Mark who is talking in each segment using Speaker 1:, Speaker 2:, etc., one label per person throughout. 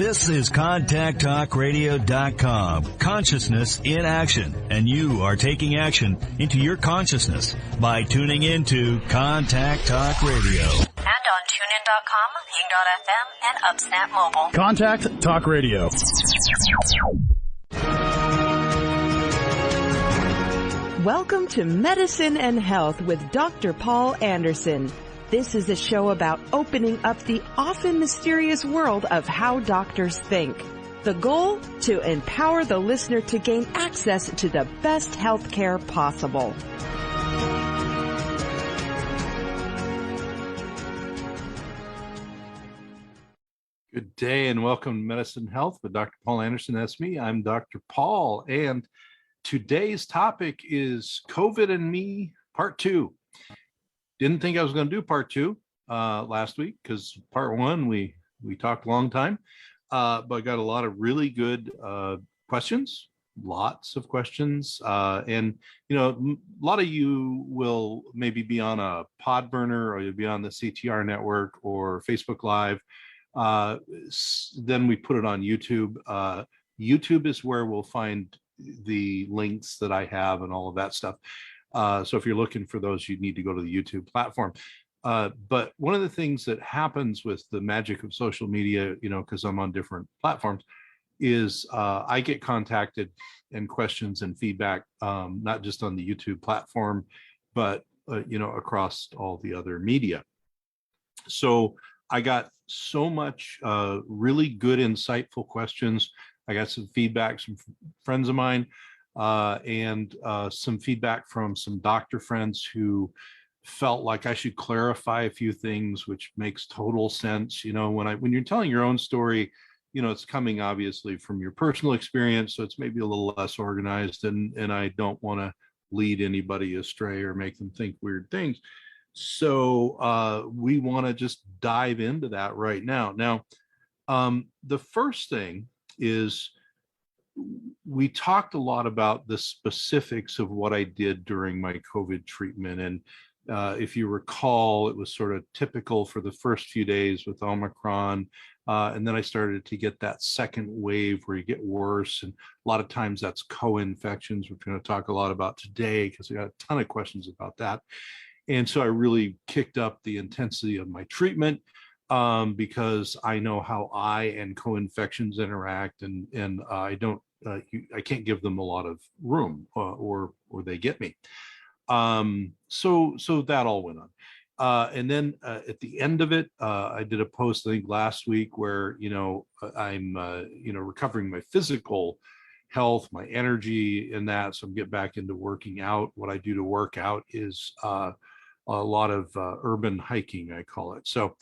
Speaker 1: This is ContactTalkRadio.com. Consciousness in action. And you are taking action into your consciousness by tuning into Contact Talk Radio.
Speaker 2: And on TuneIn.com, Ping.fm, and UpSnap Mobile.
Speaker 3: Contact Talk Radio.
Speaker 4: Welcome to Medicine and Health with Dr. Paul Anderson. This is a show about opening up the often mysterious world of how doctors think. The goal? To empower the listener to gain access to the best health care possible.
Speaker 5: Good day and welcome to Medicine and Health with Dr. Paul Anderson. That's me. I'm Dr. Paul, and today's topic is COVID and Me, Part 2. Didn't think I was going to do Part 2 last week because Part 1 we talked a long time, but I got a lot of really good questions, lots of questions, and a lot of you will maybe be on a pod burner or you'll be on the CTR network or Facebook Live. Then we put it on YouTube. YouTube is where we'll find the links that I have and all of that stuff. So if you're looking for those, you need to go to the YouTube platform. But one of the things that happens with the magic of social media, because I'm on different platforms, is I get contacted and questions and feedback, not just on the YouTube platform, but across all the other media. So I got so much really good, insightful questions. I got some feedback, some friends of mine, and some feedback from some doctor friends who felt like I should clarify a few things, which makes total sense. When you're telling your own story, it's coming obviously from your personal experience, so it's maybe a little less organized, and I don't want to lead anybody astray or make them think weird things. So we want to just dive into that right now. Now, the first thing is we talked a lot about the specifics of what I did during my COVID treatment. And if you recall, it was sort of typical for the first few days with Omicron. And then I started to get that second wave where you get worse. And a lot of times that's co-infections, which we're going to talk a lot about today because I got a ton of questions about that. And so I really kicked up the intensity of my treatment because I know how I and co-infections interact, and I don't, I can't give them a lot of room, or they get me. So that all went on, and then at the end of it, I did a post I think last week where I'm recovering my physical health, my energy, and that. So I'm getting back into working out. What I do to work out is a lot of urban hiking, I call it. So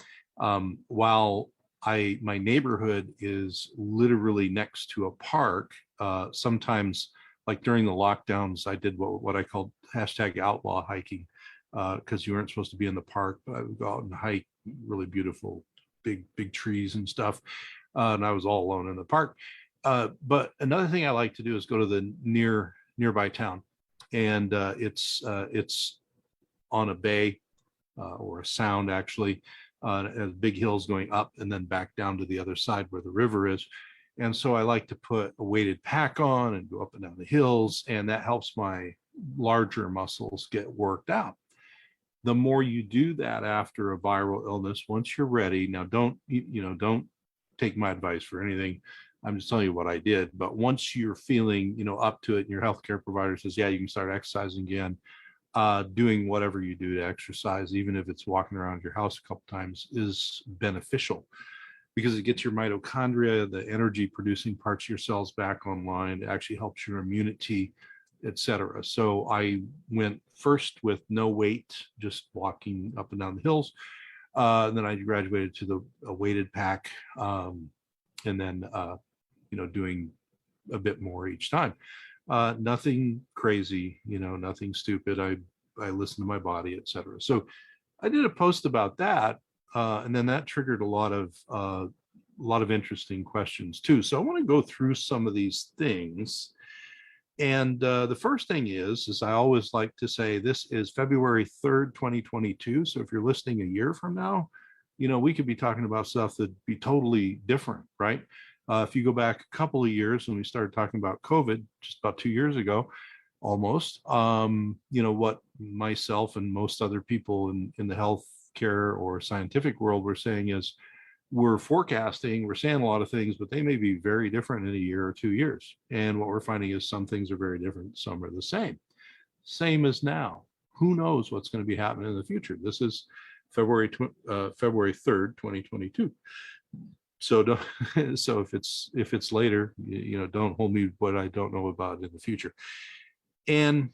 Speaker 5: while my neighborhood is literally next to a park, sometimes like during the lockdowns, I did what I called #outlaw hiking, because you weren't supposed to be in the park, but I would go out and hike really beautiful, big trees and stuff. And I was all alone in the park. But another thing I like to do is go to the nearby town, and it's on a bay or a sound actually, big hills going up and then back down to the other side where the river is. And so I like to put a weighted pack on and go up and down the hills, and that helps my larger muscles get worked out. The more you do that after a viral illness, once you're ready, now don't take my advice for anything. I'm just telling you what I did. But once you're feeling, up to it, and your healthcare provider says, yeah, you can start exercising again, doing whatever you do to exercise, even if it's walking around your house a couple times, is beneficial because it gets your mitochondria, the energy producing parts of your cells, back online. It actually helps your immunity, etc. So I went first with no weight, just walking up and down the hills. Then I graduated to a weighted pack, and then doing a bit more each time. Nothing crazy, nothing stupid. I listen to my body, etc. So I did a post about that, and then that triggered a lot of interesting questions too. So I want to go through some of these things. And the first thing is I always like to say this is February 3rd, 2022. So if you're listening a year from now, we could be talking about stuff that'd be totally different, right? If you go back a couple of years when we started talking about COVID, just about 2 years ago, almost, what myself and most other people in the healthcare or scientific world were saying is, we're saying a lot of things, but they may be very different in a year or 2 years. And what we're finding is some things are very different, some are the same as now. Who knows what's going to be happening in the future? This is February 3rd, 2022. So so if it's later, don't hold me what I don't know about in the future. And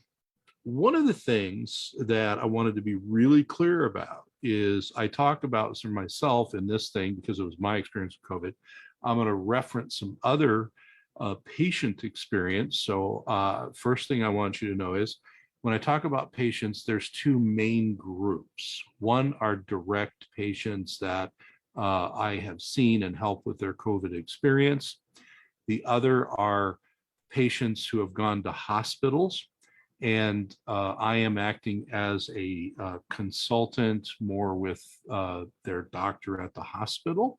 Speaker 5: one of the things that I wanted to be really clear about is, I talked about some myself in this thing because it was my experience with COVID. I'm going to reference some other patient experience. So first thing I want you to know is, when I talk about patients, there's two main groups. One are direct patients that I have seen and helped with their COVID experience. The other are patients who have gone to hospitals, and I am acting as a consultant more with their doctor at the hospital.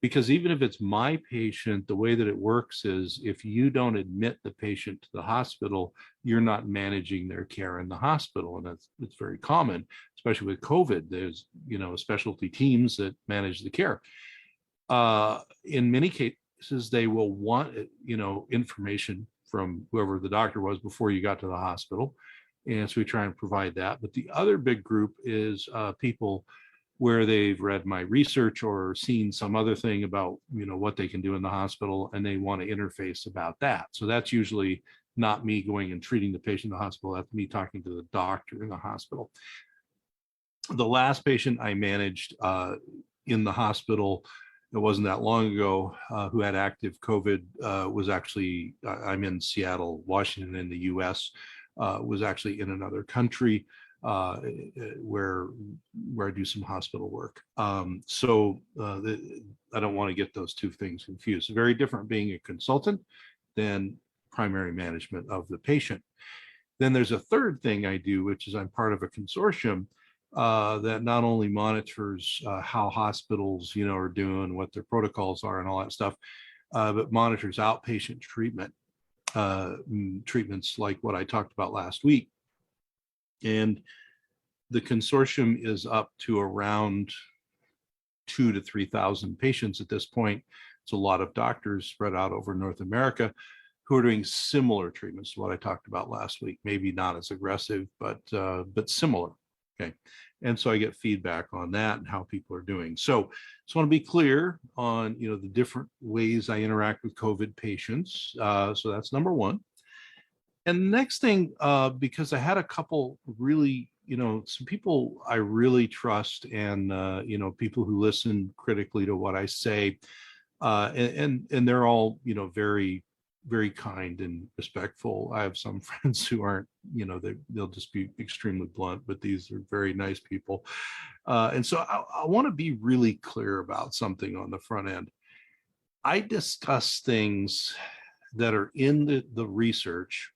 Speaker 5: Because even if it's my patient, the way that it works is, if you don't admit the patient to the hospital, you're not managing their care in the hospital. And it's very common, especially with COVID. There's, specialty teams that manage the care. In many cases, they will want, information from whoever the doctor was before you got to the hospital. And so we try and provide that. But the other big group is people where they've read my research or seen some other thing about, what they can do in the hospital, and they want to interface about that. So that's usually not me going and treating the patient in the hospital. That's me talking to the doctor in the hospital. The last patient I managed in the hospital, it wasn't that long ago, who had active COVID, was actually, I'm in Seattle, Washington in the US, was actually in another country. Where I do some hospital work. So I don't want to get those two things confused. It's very different being a consultant than primary management of the patient. Then there's a third thing I do, which is I'm part of a consortium that not only monitors how hospitals, are doing, what their protocols are and all that stuff, but monitors outpatient treatments like what I talked about last week. And the consortium is up to around 2,000 to 3,000 patients at this point. It's a lot of doctors spread out over North America who are doing similar treatments to what I talked about last week. Maybe not as aggressive, but similar. Okay, and so I get feedback on that and how people are doing. So just want to be clear on the different ways I interact with COVID patients. So that's number one. And the next thing, because I had a couple really, some people I really trust, and people who listen critically to what I say, and they're all very, very kind and respectful. I have some friends who aren't, they'll just be extremely blunt, but these are very nice people. And so I want to be really clear about something on the front end. I discuss things that are in the research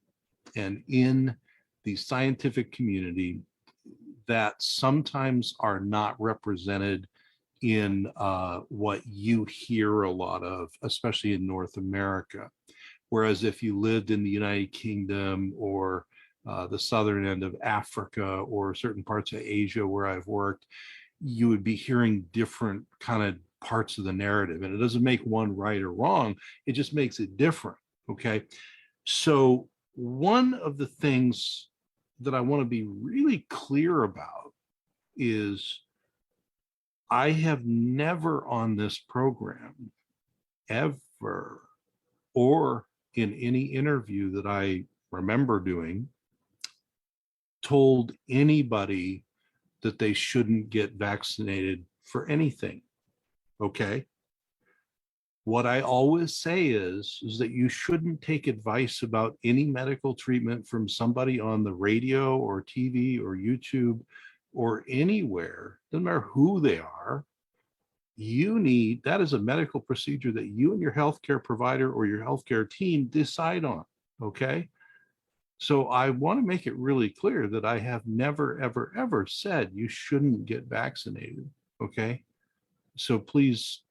Speaker 5: and in the scientific community that sometimes are not represented in what you hear a lot of, especially in North America. Whereas if you lived in the United Kingdom or the southern end of Africa or certain parts of Asia where I've worked, you would be hearing different kind of parts of the narrative. And it doesn't make one right or wrong, it just makes it different, okay? So one of the things that I want to be really clear about is I have never on this program ever, or in any interview that I remember doing, told anybody that they shouldn't get vaccinated for anything, okay? What I always say is that you shouldn't take advice about any medical treatment from somebody on the radio or TV or YouTube or anywhere, doesn't matter who they are. That is a medical procedure that you and your healthcare provider or your healthcare team decide on, okay? So I want to make it really clear that I have never, ever, ever said you shouldn't get vaccinated, okay? So please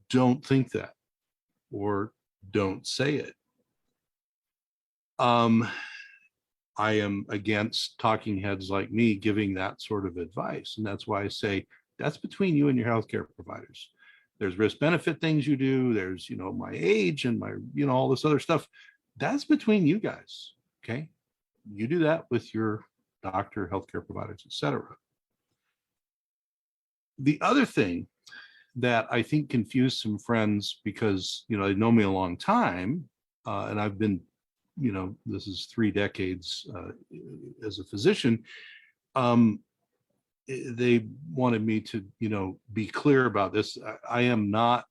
Speaker 5: don't think that, or don't say it. I am against talking heads like me giving that sort of advice. And that's why I say that's between you and your healthcare providers. There's risk benefit things you do. There's, my age and my, all this other stuff. That's between you guys. Okay. You do that with your doctor, healthcare providers, etc. The other thing that I think confused some friends, because, they know me a long time, and I've been, this is 3 decades as a physician. They wanted me to, be clear about this. I am not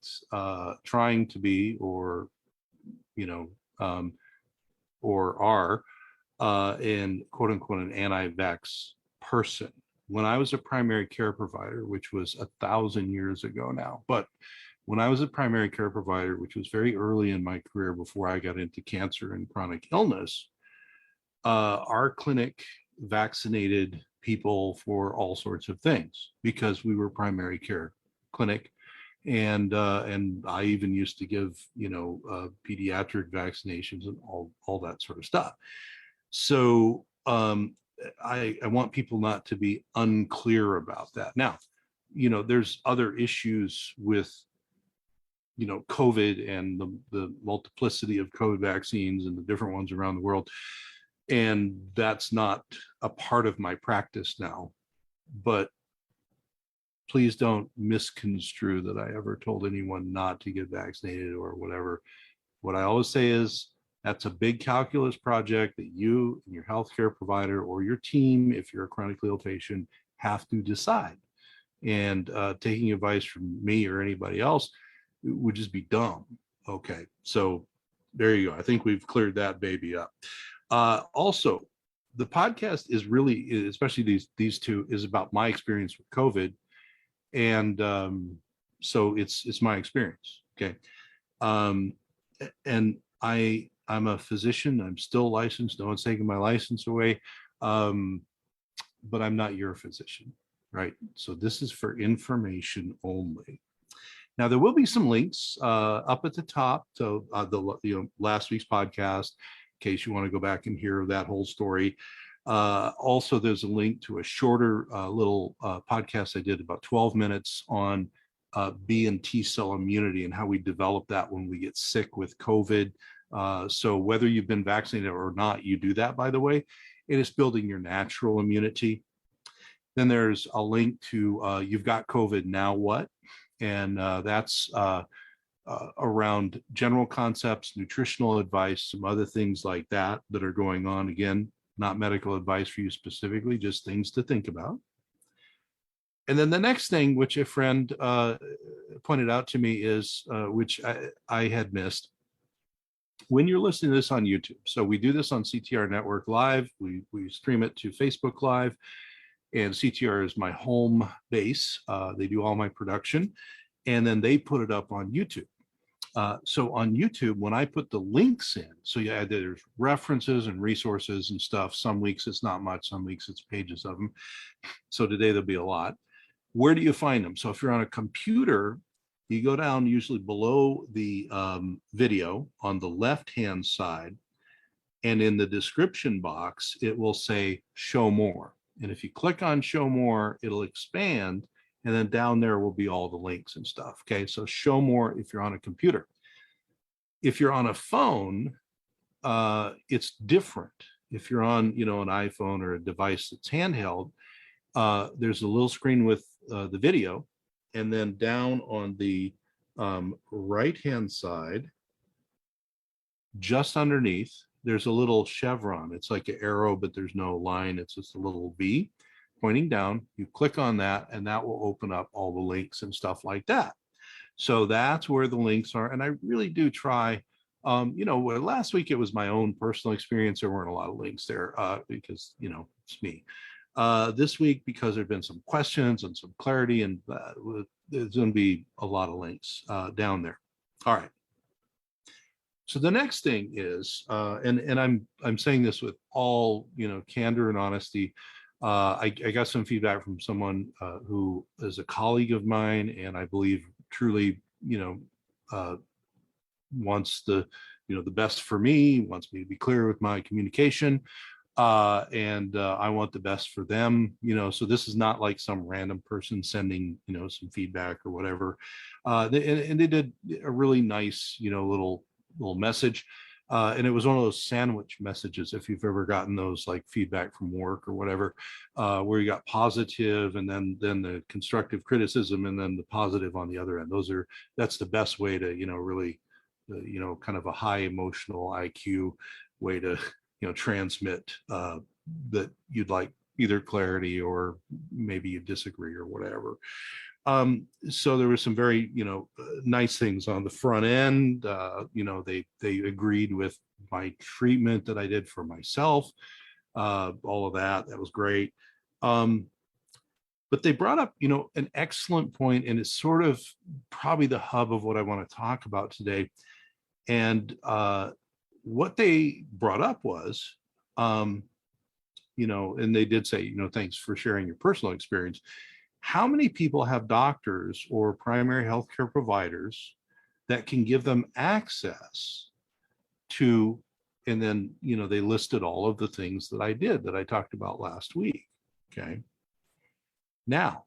Speaker 5: trying to be, or, or are, in quote unquote, an anti-vax person. When I was a primary care provider, which was 1,000 years ago now, but when I was a primary care provider, which was very early in my career before I got into cancer and chronic illness, our clinic vaccinated people for all sorts of things because we were primary care clinic. And I even used to give, pediatric vaccinations and all that sort of stuff. So I want people not to be unclear about that. Now, there's other issues with, COVID and the multiplicity of COVID vaccines and the different ones around the world. And that's not a part of my practice now. But please don't misconstrue that I ever told anyone not to get vaccinated or whatever. What I always say is, that's a big calculus project that you and your healthcare provider or your team, if you're a chronically ill patient, have to decide. And taking advice from me or anybody else would just be dumb. Okay, so there you go. I think we've cleared that baby up. Also, the podcast is really, especially these two, is about my experience with COVID, and so it's my experience. Okay, and I'm a physician. I'm still licensed. No one's taking my license away. But I'm not your physician, right? So this is for information only. Now, there will be some links up at the top to the last week's podcast, in case you want to go back and hear that whole story. Also, there's a link to a shorter little podcast I did, about 12 minutes, on B and T cell immunity and how we develop that when we get sick with COVID. So whether you've been vaccinated or not, you do that, by the way. It is building your natural immunity. Then there's a link to You've Got COVID, Now What? And that's around general concepts, nutritional advice, some other things like that are going on. Again, not medical advice for you specifically, just things to think about. And then the next thing, which a friend pointed out to me, is, which I had missed, when you're listening to this on YouTube. So we do this on CTR Network Live. We stream it to Facebook Live, and CTR is my home base. They do all my production, and then they put it up on YouTube. So on YouTube, when I put the links in, so yeah, there's references and resources and stuff. Some weeks it's not much, some weeks it's pages of them. So today there'll be a lot. Where do you find them? So if you're on a computer, you go down usually below the video on the left-hand side, and in the description box, it will say show more. And if you click on show more, it'll expand, and then down there will be all the links and stuff. Okay, so show more if you're on a computer. If you're on a phone, it's different. If you're on, an iPhone or a device that's handheld, there's a little screen with the video, and then down on the right-hand side, just underneath, there's a little chevron. It's like an arrow, but there's no line. It's just a little V pointing down. You click on that, and that will open up all the links and stuff like that. So that's where the links are. And I really do try, last week it was my own personal experience. There weren't a lot of links there because, it's me. This week, because there've been some questions and some clarity, and there's going to be a lot of links down there. All right. So the next thing is, and I'm saying this with all candor and honesty, I got some feedback from someone who is a colleague of mine, and I believe truly, wants the best for me, wants me to be clear with my communication, and I want the best for them. So this is not like some random person sending some feedback or whatever. And they did a really nice little message. And it was one of those sandwich messages, if you've ever gotten those, like feedback from work or whatever, where you got positive and then the constructive criticism and then the positive on the other end. That's the best way to really kind of a high emotional IQ way to transmit that you'd like either clarity or maybe you disagree or whatever. So there were some very nice things on the front end. They agreed with my treatment that I did for myself, all of that was great. But they brought up an excellent point, and it's sort of probably the hub of what I want to talk about today. And what they brought up was and they did say thanks for sharing your personal experience. How many people have doctors or primary healthcare providers that can give them access to, and then, they listed all of the things that I did that I talked about last week. Okay. Now,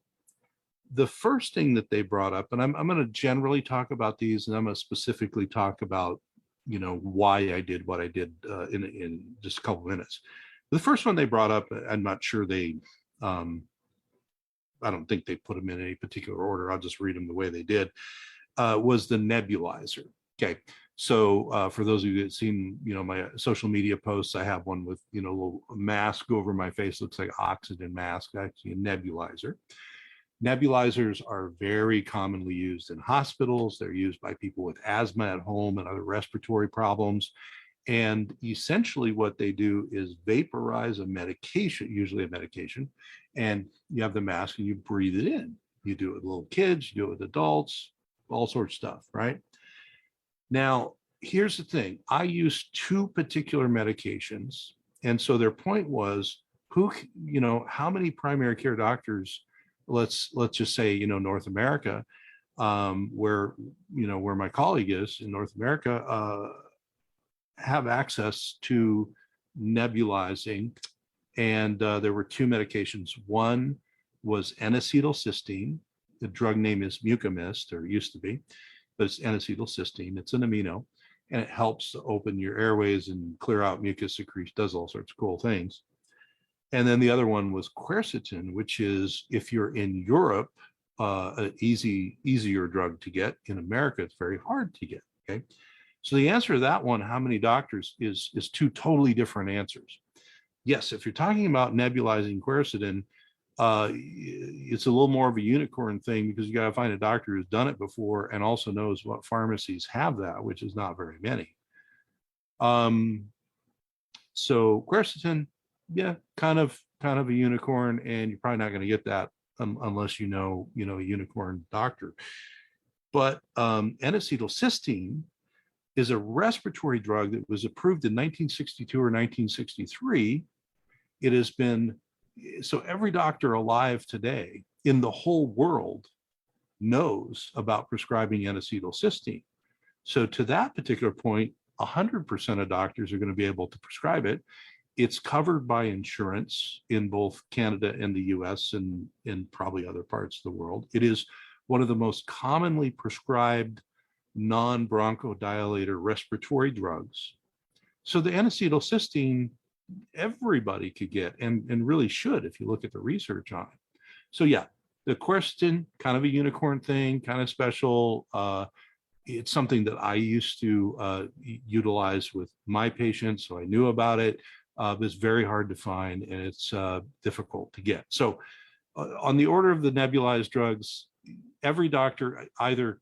Speaker 5: the first thing that they brought up, and I'm going to generally talk about these, and I'm going to specifically talk about, why I did what I did in just a couple minutes. The first one they brought up, I'm not sure I don't think they put them in any particular order. I'll just read them the way they did, was the nebulizer. Okay. So for those of you that seen, my social media posts, I have one with, a little mask over my face, looks like oxygen mask, actually a nebulizer. Nebulizers are very commonly used in hospitals. They're used by people with asthma at home and other respiratory problems. And essentially what they do is vaporize a medication, usually a medication, and you have the mask and you breathe it in. You do it with little kids, you do it with adults, all sorts of stuff, right? Now, here's the thing. I use two particular medications. And so their point was, how many primary care doctors, let's just say, North America, where my colleague is in North America, have access to nebulizing. And there were two medications. One was N-acetylcysteine. The drug name is Mucomyst, or used to be, but it's N-acetylcysteine. It's an amino, and it helps to open your airways and clear out mucus secretion, does all sorts of cool things. And then the other one was quercetin, which is, if you're in Europe, an easier drug to get. In America, it's very hard to get, okay? So the answer to that one, how many doctors, is two totally different answers. Yes, if you're talking about nebulizing quercetin, it's a little more of a unicorn thing, because you got to find a doctor who's done it before and also knows what pharmacies have that, which is not very many. So quercetin, yeah, kind of a unicorn, and you're probably not going to get that unless a unicorn doctor. But N-acetylcysteine is a respiratory drug that was approved in 1962 or 1963. It has been, so every doctor alive today in the whole world knows about prescribing N-acetylcysteine. So to that particular point, 100% of doctors are going to be able to prescribe it. It's covered by insurance in both Canada and the US and in probably other parts of the world. It is one of the most commonly prescribed non-bronchodilator respiratory drugs. So the N-acetylcysteine, everybody could get, and really should, if you look at the research on it. So yeah, the quercetin, kind of a unicorn thing, kind of special. It's something that I used to utilize with my patients, so I knew about it. It's very hard to find, and it's difficult to get. So on the order of the nebulized drugs, every doctor either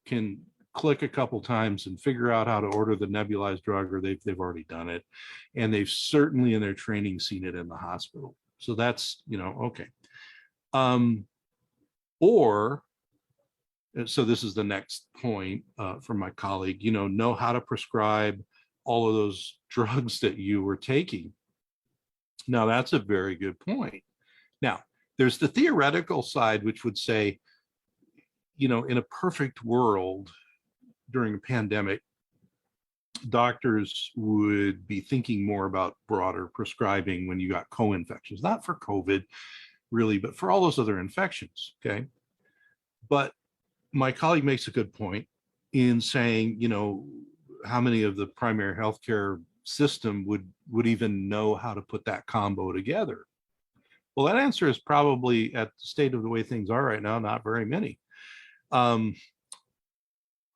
Speaker 5: can click a couple times and figure out how to order the nebulized drug, or they've already done it, and they've certainly in their training seen it in the hospital. So that's okay. So this is the next point from my colleague. Know how to prescribe all of those drugs that you were taking. Now, that's a very good point. Now, there's the theoretical side, which would say, in a perfect world during a pandemic, doctors would be thinking more about broader prescribing when you got co-infections, not for COVID really, but for all those other infections. Okay. But my colleague makes a good point in saying, how many of the primary healthcare system would even know how to put that combo together? Well, that answer is probably, at the state of the way things are right now, not very many. I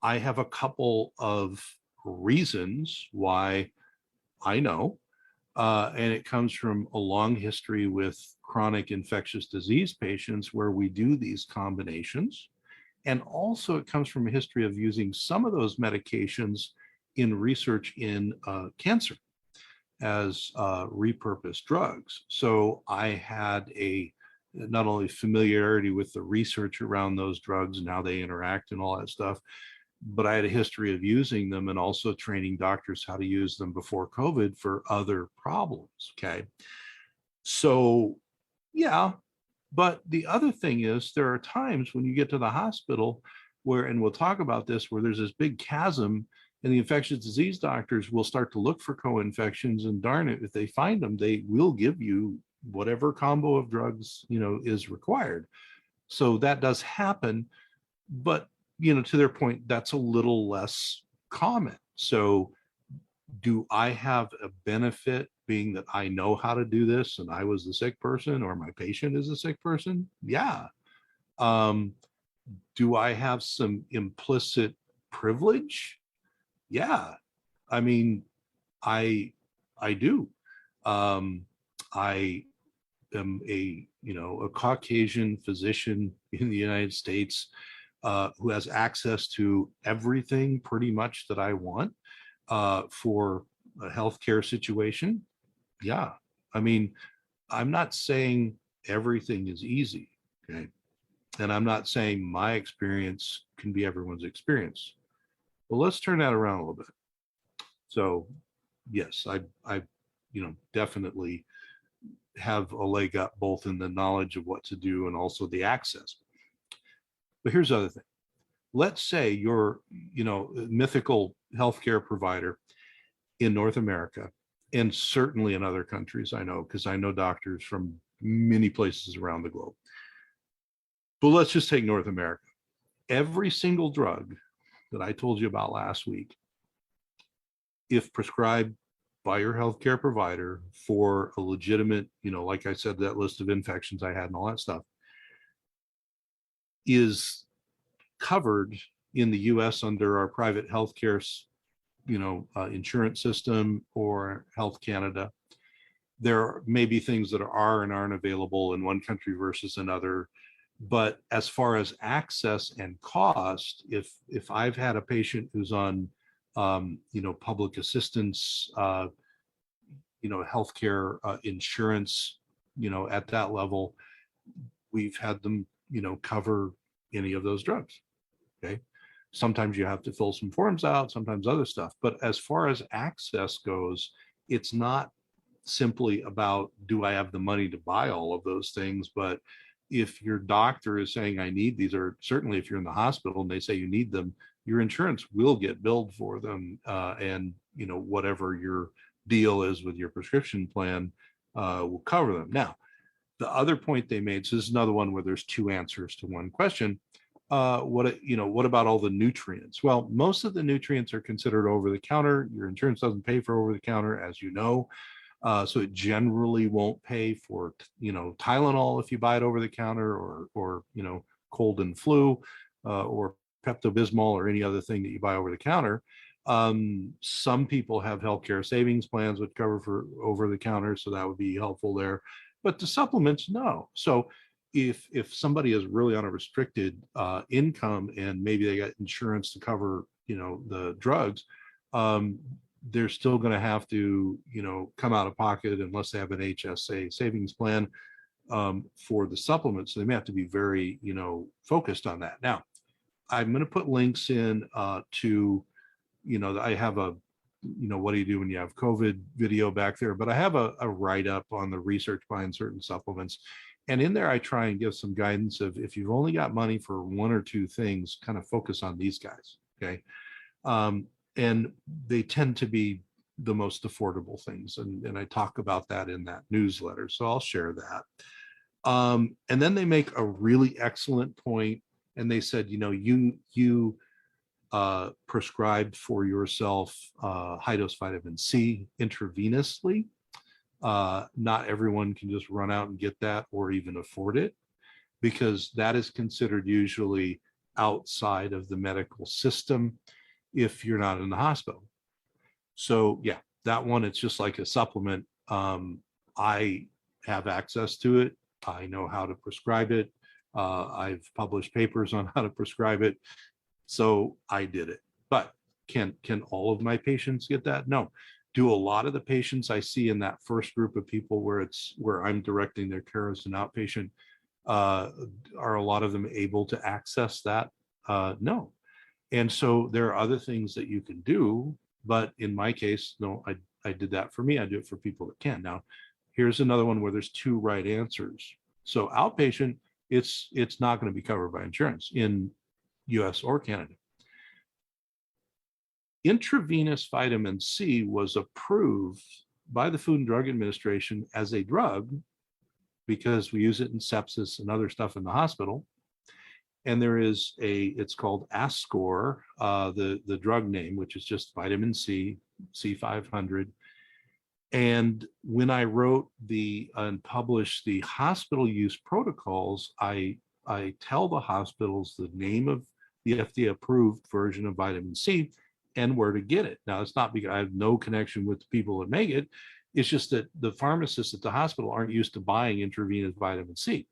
Speaker 5: have a couple of reasons why I know, and it comes from a long history with chronic infectious disease patients where we do these combinations. And also it comes from a history of using some of those medications in research in cancer as repurposed drugs. So I had not only familiarity with the research around those drugs and how they interact and all that stuff, but I had a history of using them and also training doctors how to use them before COVID for other problems. Okay. So, yeah. But the other thing is, there are times when you get to the hospital where, and we'll talk about this, where there's this big chasm, and the infectious disease doctors will start to look for co-infections, and darn it, if they find them, they will give you whatever combo of drugs, is required. So that does happen. But to their point, that's a little less common. So do I have a benefit being that I know how to do this and I was the sick person, or my patient is a sick person? Yeah. Do I have some implicit privilege? Yeah. I mean, I do. I am a Caucasian physician in the United States who has access to everything pretty much that I want for a healthcare situation. Yeah. I mean, I'm not saying everything is easy. Okay. And I'm not saying my experience can be everyone's experience. Well, let's turn that around a little bit. So yes, I definitely have a leg up both in the knowledge of what to do and also the access. But here's the other thing. Let's say you're, a mythical healthcare provider in North America, and certainly in other countries, I know, because I know doctors from many places around the globe. But let's just take North America. Every single drug that I told you about last week, if prescribed by your healthcare provider for a legitimate, like I said, that list of infections I had and all that stuff, is covered in the US under our private healthcare, insurance system or Health Canada. There may be things that are and aren't available in one country versus another. But as far as access and cost, if I've had a patient who's on, public assistance, healthcare insurance, at that level, we've had them, cover any of those drugs. Okay. Sometimes you have to fill some forms out, sometimes other stuff. But as far as access goes, it's not simply about, do I have the money to buy all of those things? But if your doctor is saying, I need these, or certainly if you're in the hospital and they say you need them, your insurance will get billed for them. And, whatever your deal is with your prescription plan will cover them. Now, the other point they made, so this is another one where there's two answers to one question. What about all the nutrients? Well, most of the nutrients are considered over the counter. Your insurance doesn't pay for over the counter, as you know. So it generally won't pay for, Tylenol if you buy it over the counter, or cold and flu, or Pepto-Bismol, or any other thing that you buy over the counter. Some people have healthcare savings plans which cover for over the counter, so that would be helpful there. But the supplements, no. So if somebody is really on a restricted income and maybe they got insurance to cover, the drugs, they're still going to have to, come out of pocket unless they have an HSA savings plan for the supplements. So they may have to be very, focused on that. Now, I'm going to put links in to, I have a what do you do when you have COVID video back there, but I have a write-up on the research behind certain supplements. And in there, I try and give some guidance of, if you've only got money for one or two things, kind of focus on these guys. Okay. And they tend to be the most affordable things. And I talk about that in that newsletter. So I'll share that. And then they make a really excellent point. And they said, you prescribed for yourself high dose vitamin C intravenously. Not everyone can just run out and get that or even afford it, because that is considered usually outside of the medical system if you're not in the hospital. So yeah, that one, it's just like a supplement. I have access to it. I know how to prescribe it. I've published papers on how to prescribe it. So I did it. But can all of my patients get that? No. Do a lot of the patients I see in that first group of people where I'm directing their care as an outpatient, are a lot of them able to access that? No. And so there are other things that you can do, but in my case, no, I did that for me. I do it for people that can. Now, here's another one where there's two right answers. So outpatient, it's not going to be covered by insurance in US or Canada. Intravenous vitamin C was approved by the Food and Drug Administration as a drug because we use it in sepsis and other stuff in the hospital. And there is it's called Ascor, the drug name, which is just vitamin C, C500. And when I wrote and published the hospital use protocols, I tell the hospitals the name of the FDA approved version of vitamin C and where to get it. Now, it's not because I have no connection with the people that make it. It's just that the pharmacists at the hospital aren't used to buying intravenous vitamin C.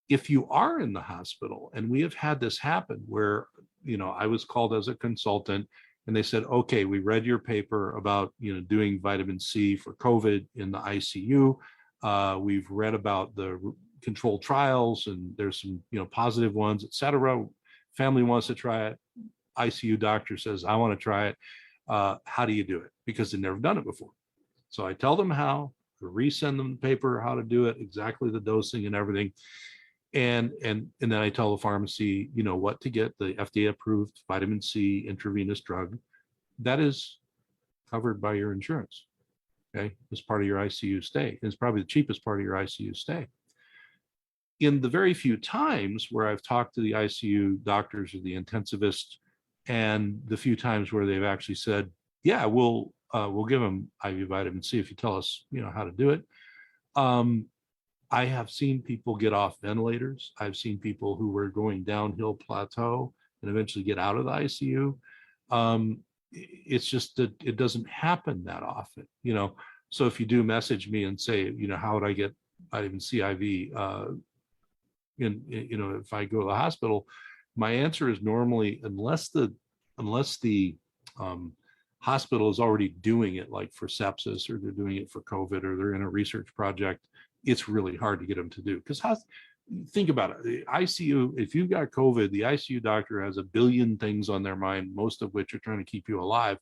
Speaker 5: If you are in the hospital, and we have had this happen where, I was called as a consultant and they said, okay, we read your paper about, doing vitamin C for COVID in the ICU. We've read about the controlled trials and there's some, positive ones, et cetera. Family wants to try it. ICU doctor says, I want to try it. How do you do it? Because they've never done it before. So I tell them how, I resend them the paper, how to do it, exactly the dosing and everything. And then I tell the pharmacy, what to get, the FDA approved vitamin C intravenous drug that is covered by your insurance. Okay, as part of your ICU stay. It's probably the cheapest part of your ICU stay. In the very few times where I've talked to the ICU doctors or the intensivist, and the few times where they've actually said, yeah, we'll give them IV vitamin C if you tell us, how to do it. I have seen people get off ventilators. I've seen people who were going downhill plateau and eventually get out of the ICU. It's just that it doesn't happen that often, So if you do message me and say, how would I get vitamin C IV? If I go to the hospital, my answer is normally, unless the hospital is already doing it, like for sepsis, or they're doing it for COVID, or they're in a research project, it's really hard to get them to do. Because think about it, the ICU, if you've got COVID, the ICU doctor has a billion things on their mind, most of which are trying to keep you alive.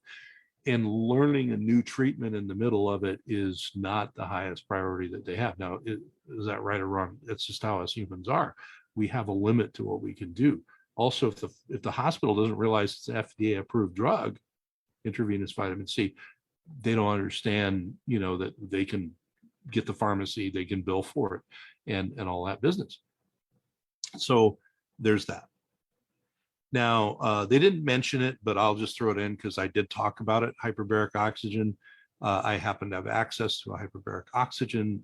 Speaker 5: And learning a new treatment in the middle of it is not the highest priority that they have. Now, is that right or wrong? That's just how us humans are. We have a limit to what we can do. Also, if the hospital doesn't realize it's an FDA approved drug, intravenous vitamin C, they don't understand, that they can get the pharmacy, they can bill for it, and all that business. So there's that. Now, they didn't mention it, but I'll just throw it in because I did talk about it. Hyperbaric oxygen. I happen to have access to a hyperbaric oxygen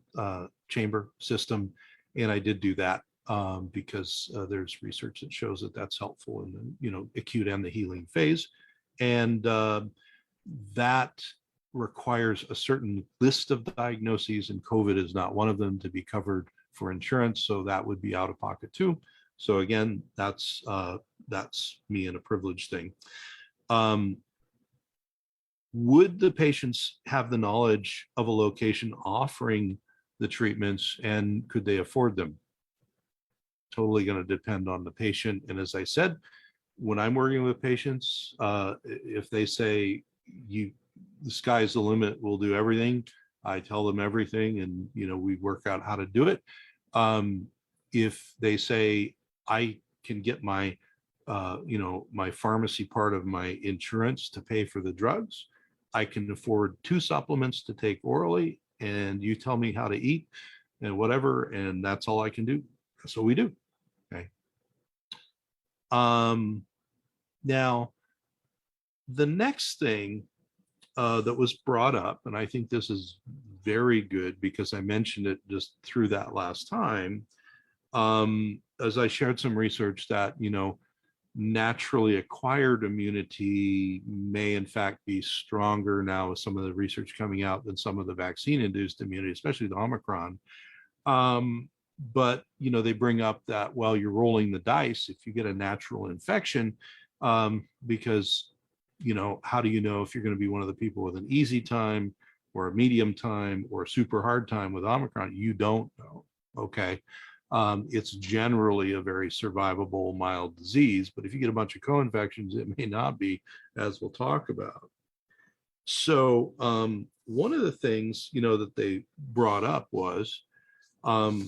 Speaker 5: chamber system, and I did do that because there's research that shows that that's helpful in the acute and the healing phase, and that requires a certain list of diagnoses, and COVID is not one of them to be covered for insurance, so that would be out of pocket too. So again, that's me in a privileged thing. Would the patients have the knowledge of a location offering the treatments, and could they afford them? Totally going to depend on the patient. And as I said, when I'm working with patients, if they say, the sky's the limit. We'll do everything. I tell them everything, and we work out how to do it. If they say I can get my my pharmacy part of my insurance to pay for the drugs, I can afford 2 supplements to take orally, and you tell me how to eat and whatever, and that's all I can do. That's what we do. Okay. Now, the next thing that was brought up, and I think this is very good because I mentioned it just through that last time, as I shared some research that, naturally acquired immunity may in fact be stronger now with some of the research coming out than some of the vaccine-induced immunity, especially the Omicron. But, they bring up that, well, you're rolling the dice if you get a natural infection, because, how do you know if you're going to be one of the people with an easy time or a medium time or a super hard time with Omicron? You don't know. Okay. It's generally a very survivable, mild disease, but if you get a bunch of co-infections, it may not be, as we'll talk about. So one of the things, that they brought up was, why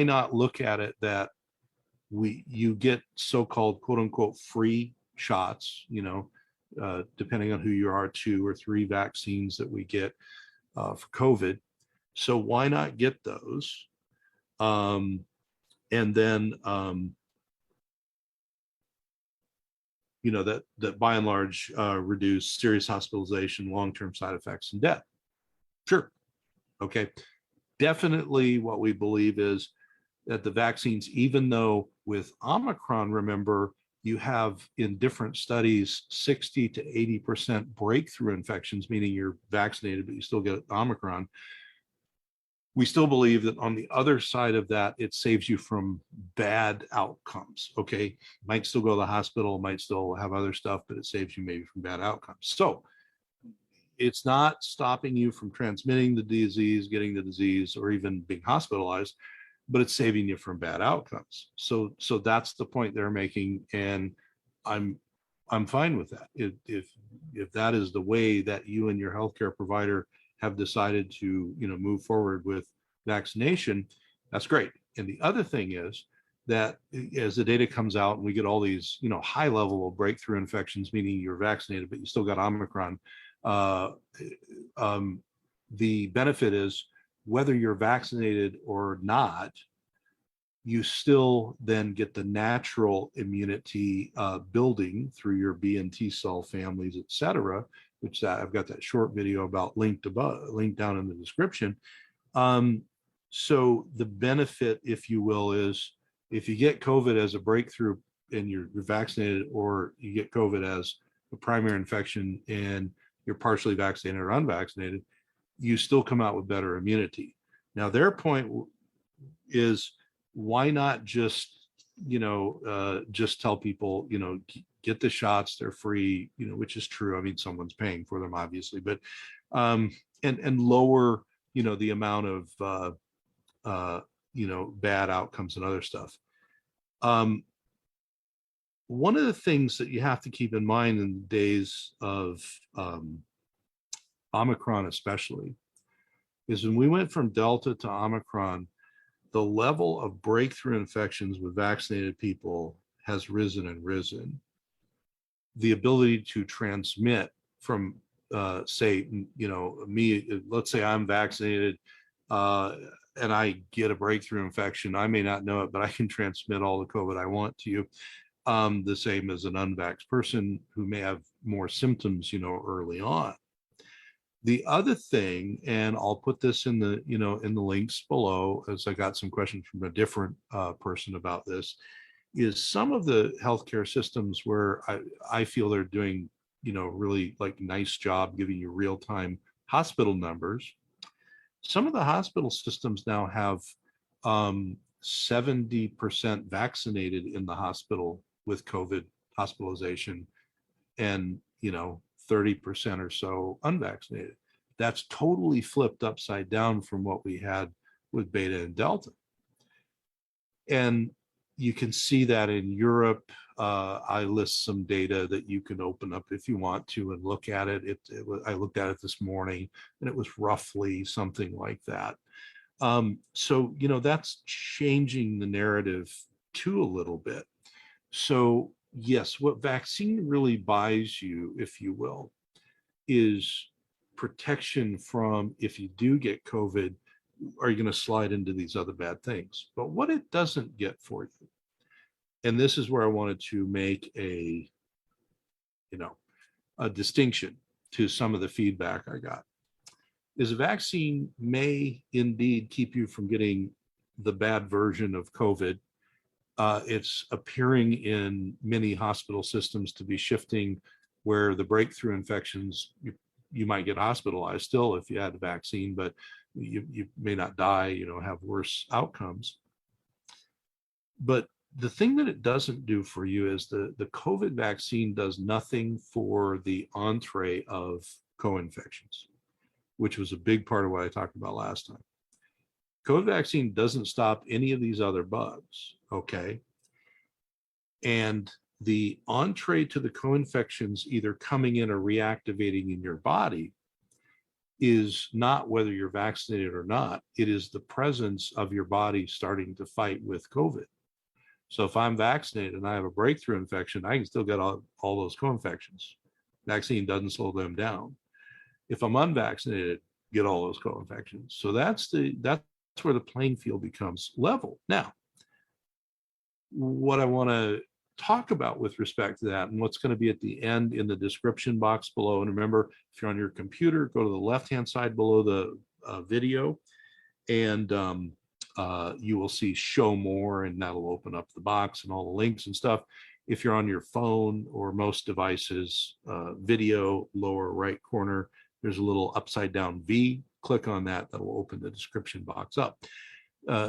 Speaker 5: not look at it that you get so-called quote unquote free shots, depending on who you are, 2 or 3 vaccines that we get for COVID. So why not get those? And then, that by and large reduce serious hospitalization, long-term side effects, and death. Sure. Okay. Definitely what we believe is that the vaccines, even though with Omicron, remember, you have in different studies 60 to 80% breakthrough infections, meaning you're vaccinated, but you still get Omicron. We still believe that on the other side of that, it saves you from bad outcomes. Okay. Might still go to the hospital, might still have other stuff, but it saves you maybe from bad outcomes. So it's not stopping you from transmitting the disease, getting the disease, or even being hospitalized, but it's saving you from bad outcomes. So that's the point they're making. And I'm fine with that. If that is the way that you and your healthcare provider have decided to, move forward with vaccination, that's great. And the other thing is that as the data comes out and we get all these, high level of breakthrough infections, meaning you're vaccinated, but you still got Omicron, the benefit is whether you're vaccinated or not, you still then get the natural immunity building through your B and T cell families, et cetera, which I've got that short video about linked down in the description. So the benefit, if you will, is if you get COVID as a breakthrough and you're vaccinated, or you get COVID as a primary infection and you're partially vaccinated or unvaccinated, you still come out with better immunity. Now, their point is, why not just, just tell people, get the shots, they're free, which is true. I mean, someone's paying for them, obviously, but, and lower, the amount of, bad outcomes and other stuff. One of the things that you have to keep in mind in the days of Omicron, especially, is when we went from Delta to Omicron, the level of breakthrough infections with vaccinated people has risen and risen. The ability to transmit from, say, me, let's say I'm vaccinated and I get a breakthrough infection. I may not know it, but I can transmit all the COVID I want to you. The same as an unvaxxed person who may have more symptoms, early on. The other thing, and I'll put this in the, in the links below, as I got some questions from a different person about this, is some of the healthcare systems where I feel they're doing, really like nice job giving you real-time hospital numbers. Some of the hospital systems now have 70% vaccinated in the hospital with COVID hospitalization, and 30% or so unvaccinated. That's totally flipped upside down from what we had with Beta and Delta. And you can see that in Europe. I list some data that you can open up if you want to and look at it. I looked at it this morning, and it was roughly something like that. So, that's changing the narrative too a little bit. So, yes, what vaccine really buys you, if you will, is protection from, if you do get COVID, are you going to slide into these other bad things? But what it doesn't get for you, and this is where I wanted to make a distinction to some of the feedback I got, is a vaccine may indeed keep you from getting the bad version of COVID. It's appearing in many hospital systems to be shifting where the breakthrough infections, you might get hospitalized still if you had a vaccine, but you may not die, have worse outcomes. But the thing that it doesn't do for you is the COVID vaccine does nothing for the entree of co-infections, which was a big part of what I talked about last time. COVID vaccine doesn't stop any of these other bugs, okay? And the entree to the co-infections either coming in or reactivating in your body is not whether you're vaccinated or not. It is the presence of your body starting to fight with COVID. So if I'm vaccinated and I have a breakthrough infection, I can still get all those co-infections. Vaccine doesn't slow them down. If I'm unvaccinated, get all those co-infections. So that's where the playing field becomes level. Now, what I want to talk about with respect to that, and what's going to be at the end in the description box below, and remember, if you're on your computer, go to the left-hand side below the video, and you will see show more, and that'll open up the box and all the links and stuff. If you're on your phone or most devices, video, lower right corner, there's a little upside down V. Click on that. That'll open the description box up.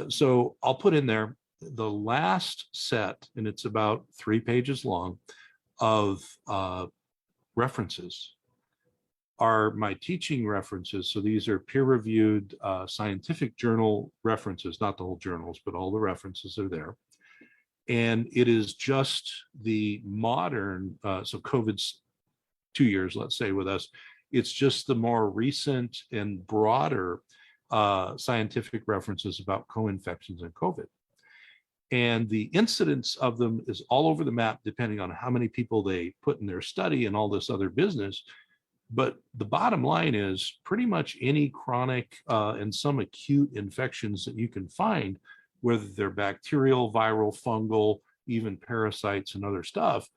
Speaker 5: So I'll put in there the last set, and it's about 3 pages long, of references are my teaching references. So these are peer-reviewed scientific journal references, not the whole journals, but all the references are there. And it is just the modern, so COVID's 2 years, let's say, with us. It's just the more recent and broader scientific references about co-infections and COVID. And the incidence of them is all over the map, depending on how many people they put in their study and all this other business. But the bottom line is pretty much any chronic and some acute infections that you can find, whether they're bacterial, viral, fungal, even parasites and other stuff,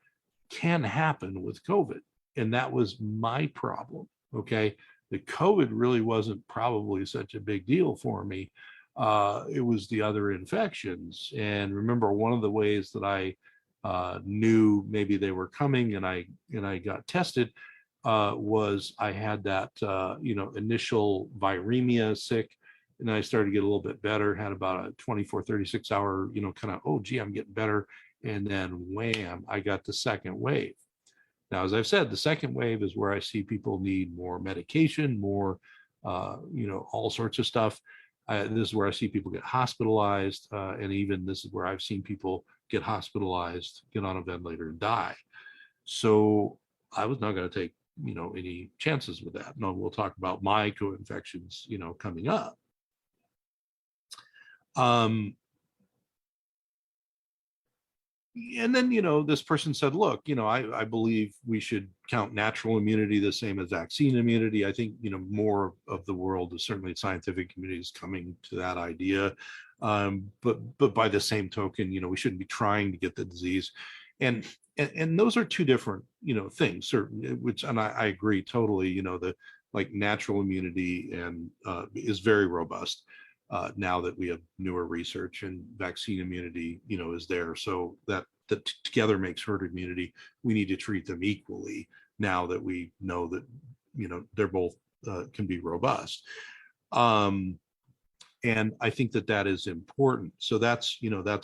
Speaker 5: can happen with COVID. And that was my problem, okay? The COVID really wasn't probably such a big deal for me. It was the other infections. And remember, one of the ways that I knew maybe they were coming and I got tested was I had that, initial viremia, sick, and I started to get a little bit better, had about a 24, 36 hour, kind of, oh, gee, I'm getting better. And then wham, I got the second wave. Now, as I've said, the second wave is where I see people need more medication, more, all sorts of stuff. This is where I see people get hospitalized. And even this is where I've seen people get hospitalized, get on a ventilator and die. So I was not going to take, any chances with that. No, we'll talk about my co-infections, coming up. And then, this person said, look, I believe we should count natural immunity the same as vaccine immunity. I think, more of the world, certainly scientific community, is coming to that idea. But by the same token, we shouldn't be trying to get the disease. And those are two different, things, and I agree totally, the like natural immunity and is very robust. Now that we have newer research, and vaccine immunity, is there. So that together makes herd immunity. We need to treat them equally now that we know that, they're both can be robust. And I think that is important. So that's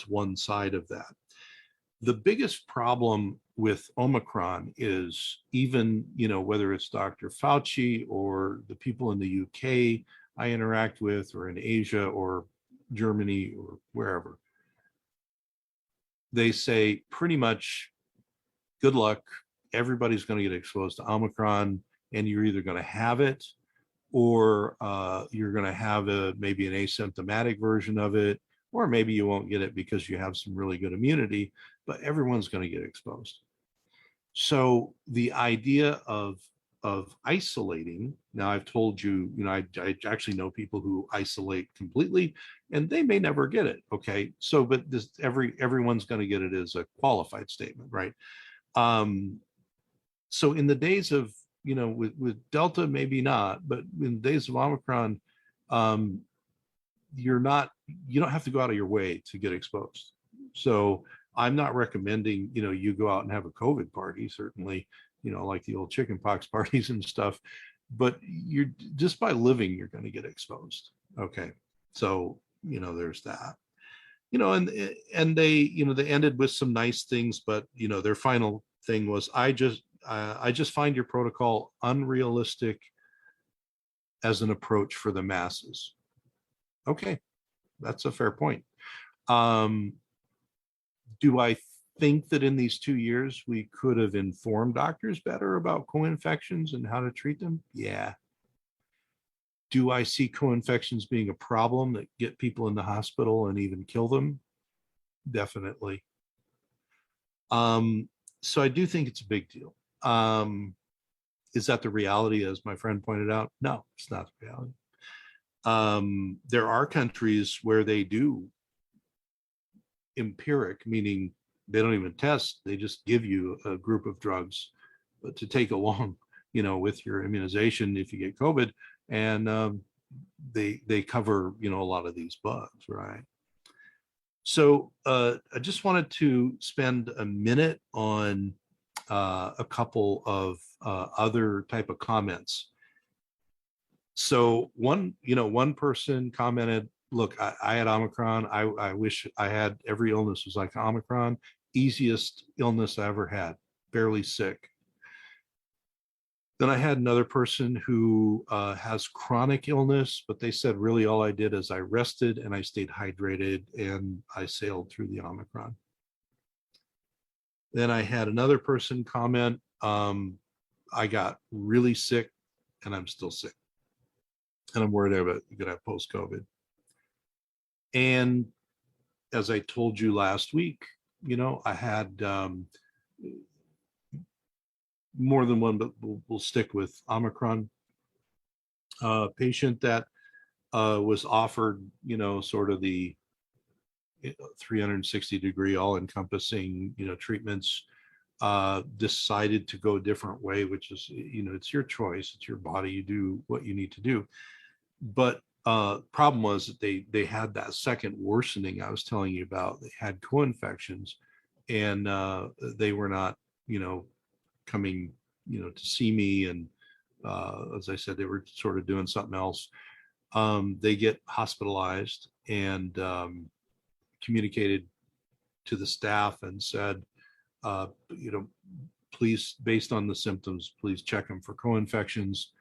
Speaker 5: one side of that. The biggest problem with Omicron is even, whether it's Dr. Fauci or the people in the UK I interact with, or in Asia or Germany or wherever, they say pretty much good luck. Everybody's going to get exposed to Omicron, and you're either going to have it or you're going to have maybe an asymptomatic version of it, or maybe you won't get it because you have some really good immunity, but everyone's going to get exposed. So the idea of isolating, now I've told you, I actually know people who isolate completely and they may never get it. Okay. So, but everyone's going to get it as a qualified statement, right? So in the days of, with Delta, maybe not, but in the days of Omicron, you don't have to go out of your way to get exposed. So I'm not recommending, you go out and have a COVID party, certainly, like the old chicken pox parties and stuff, but you're just by living, you're going to get exposed. Okay. So, there's that, and they ended with some nice things, but, their final thing was, I just find your protocol unrealistic as an approach for the masses. Okay. That's a fair point. Do I think that in these 2 years we could have informed doctors better about co-infections and how to treat them? Yeah. Do I see co-infections being a problem that get people in the hospital and even kill them? Definitely. So I do think it's a big deal. Is that the reality, as my friend pointed out? No, it's not the reality. There are countries where they do empiric, meaning they don't even test, they just give you a group of drugs to take along, with your immunization if you get COVID, and they cover, a lot of these bugs, right? So I just wanted to spend a minute on a couple of other type of comments. So one person commented, look, I had Omicron. I wish I had every illness was like Omicron. Easiest illness I ever had, barely sick. Then I had another person who has chronic illness, but they said really all I did is I rested and I stayed hydrated and I sailed through the Omicron. Then I had another person comment, I got really sick and I'm still sick. And I'm worried about going to have post-COVID. And as I told you last week, I had more than one, but we'll stick with Omicron, patient that was offered, sort of the 360-degree all-encompassing, treatments, decided to go a different way, which is, it's your choice, it's your body, you do what you need to do. But problem was that they had that second worsening I was telling you about. They had co-infections, and they were not, coming, to see me. And as I said, they were sort of doing something else. They get hospitalized and communicated to the staff and said, please, based on the symptoms, please check them for co-infections.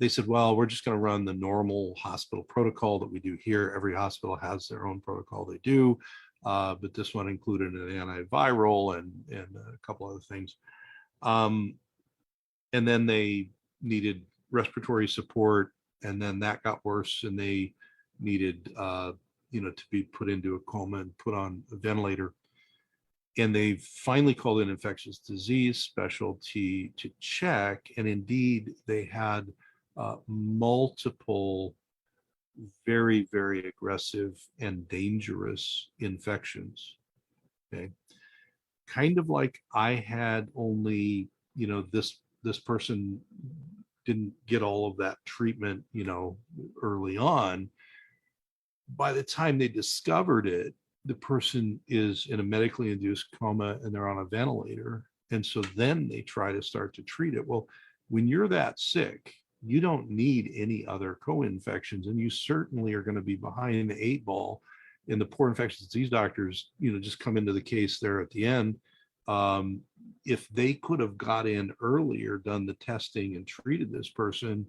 Speaker 5: They said, well, we're just going to run the normal hospital protocol that we do here. Every hospital has their own protocol they do, but this one included an antiviral and a couple other things. And then they needed respiratory support, and then that got worse, and they needed, to be put into a coma and put on a ventilator. And they finally called in infectious disease specialty to check, and indeed they had multiple very, very aggressive and dangerous infections. Okay. Kind of like I had, only, this person didn't get all of that treatment, early on. By the time they discovered it, the person is in a medically induced coma and they're on a ventilator. And so then they try to start to treat it. Well, when you're that sick, you don't need any other co-infections, and you certainly are going to be behind the 8 ball. And the poor infectious disease doctors, just come into the case there at the end. If they could have got in earlier, done the testing and treated this person,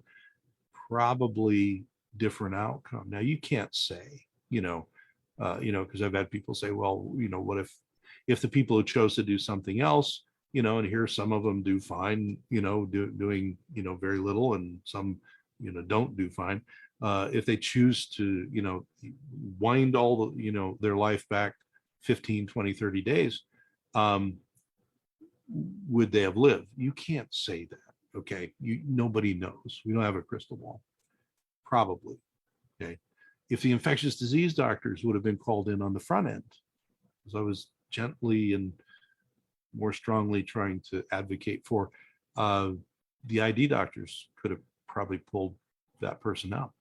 Speaker 5: probably different outcome. Now you can't say, because I've had people say, well, what if If the people who chose to do something else, and here some of them do fine, doing, very little, and some, don't do fine. If they choose to, wind all the, their life back 15, 20, 30 days, would they have lived? You can't say that. Okay. Nobody knows. We don't have a crystal ball. Probably. Okay. If the infectious disease doctors would have been called in on the front end, as I was gently and more strongly trying to advocate for, the ID doctors could have probably pulled that person out.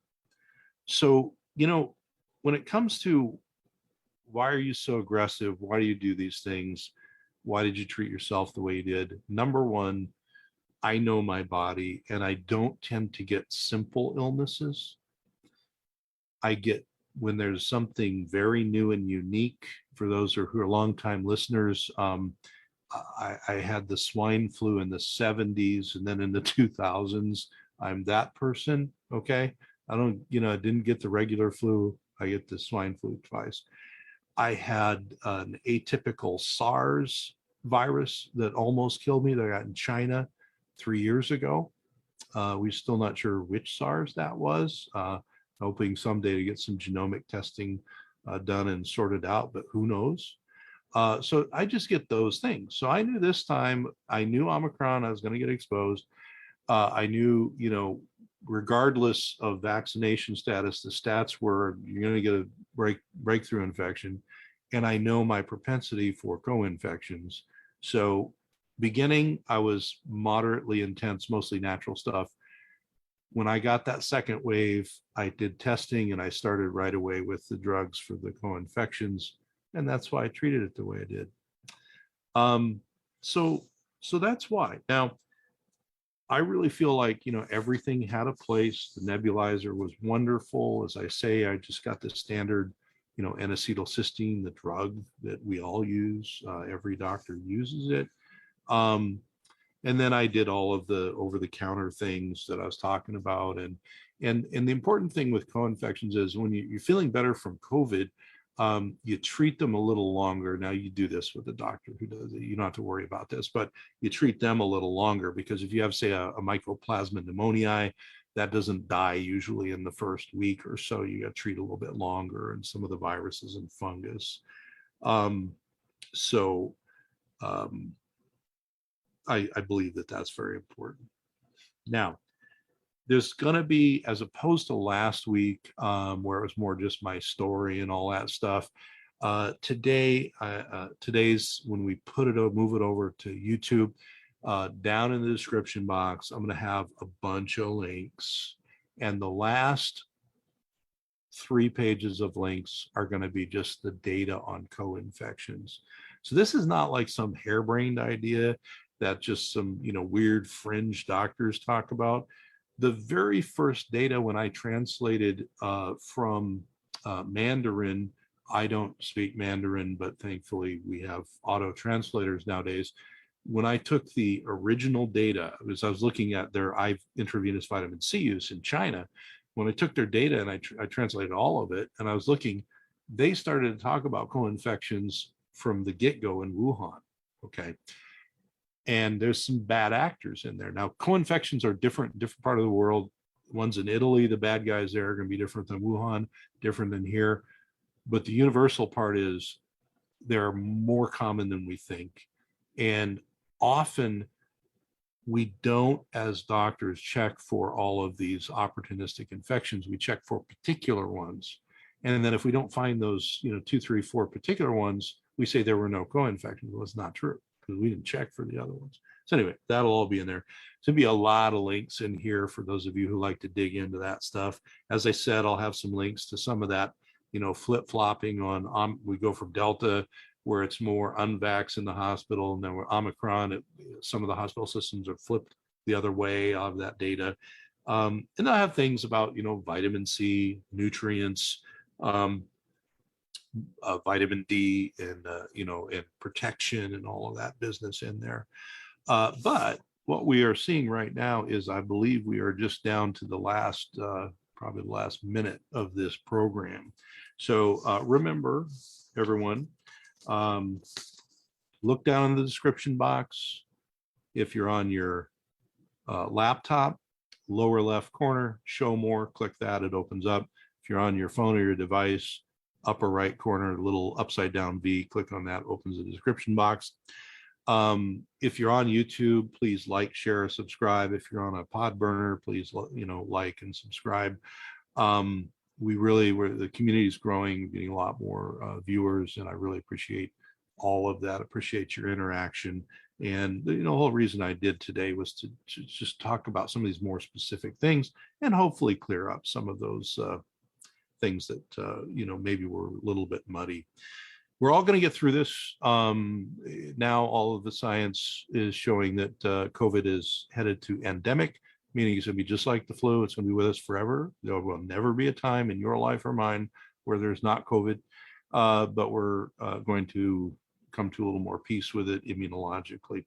Speaker 5: So, when it comes to why are you so aggressive? Why do you do these things? Why did you treat yourself the way you did? Number one, I know my body, and I don't tend to get simple illnesses. I get when there's something very new and unique. For those who are longtime listeners, I had the swine flu in the 70s, and then in the 2000s, I'm that person. Okay. I didn't get the regular flu. I get the swine flu twice. I had an atypical SARS virus that almost killed me that I got in China 3 years ago. We're still not sure which SARS that was, hoping someday to get some genomic testing done and sorted out, but who knows? So I just get those things. So I knew this time, I knew Omicron, I was going to get exposed. I knew, regardless of vaccination status, the stats were you're going to get a breakthrough infection. And I know my propensity for co-infections. So beginning, I was moderately intense, mostly natural stuff. When I got that second wave, I did testing and I started right away with the drugs for the co-infections. And that's why I treated it the way I did. So that's why. Now, I really feel like, everything had a place. The nebulizer was wonderful. As I say, I just got the standard, N-acetylcysteine, the drug that we all use. Every doctor uses it. And then I did all of the over-the-counter things that I was talking about. And the important thing with co-infections is when you're feeling better from COVID, you treat them a little longer. Now you do this with a doctor who does it. You don't have to worry about this, but you treat them a little longer because if you have, say, a mycoplasma pneumoniae, that doesn't die usually in the first week or so. You got to treat a little bit longer, and some of the viruses and fungus. I believe that that's very important. Now, there's going to be, as opposed to last week, where it was more just my story and all that stuff, today's when we move it over to YouTube, down in the description box, I'm going to have a bunch of links. And the last 3 pages of links are going to be just the data on co-infections. So this is not like some harebrained idea that just some, weird fringe doctors talk about. The very first data when I translated from Mandarin, I don't speak Mandarin, but thankfully we have auto translators nowadays. When I took the original data, as I was looking at their IV intravenous vitamin C use in China, when I took their data and I translated all of it, and I was looking, they started to talk about co-infections from the get-go in Wuhan. Okay. And there's some bad actors in there. Now, co-infections are different part of the world. One's in Italy, the bad guys there are going to be different than Wuhan, different than here. But the universal part is they're more common than we think. And often we don't, as doctors, check for all of these opportunistic infections. We check for particular ones. And then if we don't find those, 2, 3, 4 particular ones, we say there were no co-infections. Well, it's not true, because we didn't check for the other ones. So anyway, that'll all be in there. There'll be a lot of links in here for those of you who like to dig into that stuff. As I said, I'll have some links to some of that, flip-flopping on, we go from Delta, where it's more unvax in the hospital, and then with Omicron, some of the hospital systems are flipped the other way of that data. And I have things about, vitamin C, nutrients, vitamin D, and and protection and all of that business in there. But what we are seeing right now is, I believe we are just down to the last, probably the last minute of this program. So remember, everyone, Look down in the description box. If you're on your laptop, lower left corner, show more, click that, it opens up. If you're on your phone or your device, upper right corner, little upside down V, click on that, opens the description box. If you're on YouTube, please like, share, subscribe. If you're on a pod burner, please, like and subscribe. The community is growing, getting a lot more viewers, and I really appreciate all of that. Appreciate your interaction. And the whole reason I did today was to just talk about some of these more specific things and hopefully clear up some of those things that maybe were a little bit muddy. We're all going to get through this. Now all of the science is showing that COVID is headed to endemic, meaning it's going to be just like the flu. It's going to be with us forever. There will never be a time in your life or mine where there's not COVID, but we're going to come to a little more peace with it immunologically.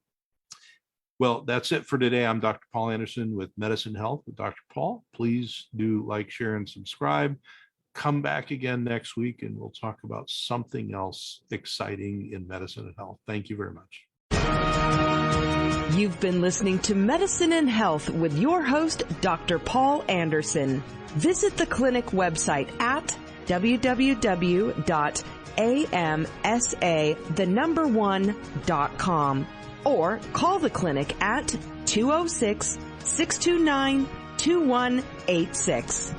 Speaker 5: Well, that's it for today. I'm Dr. Paul Anderson with Medicine Health with Dr. Paul. Please do like, share, and subscribe. Come back again next week and we'll talk about something else exciting in medicine and health. Thank you very much.
Speaker 4: You've been listening to Medicine and Health with your host, Dr. Paul Anderson. Visit the clinic website at www.amsa1.com or call the clinic at 206-629-2186.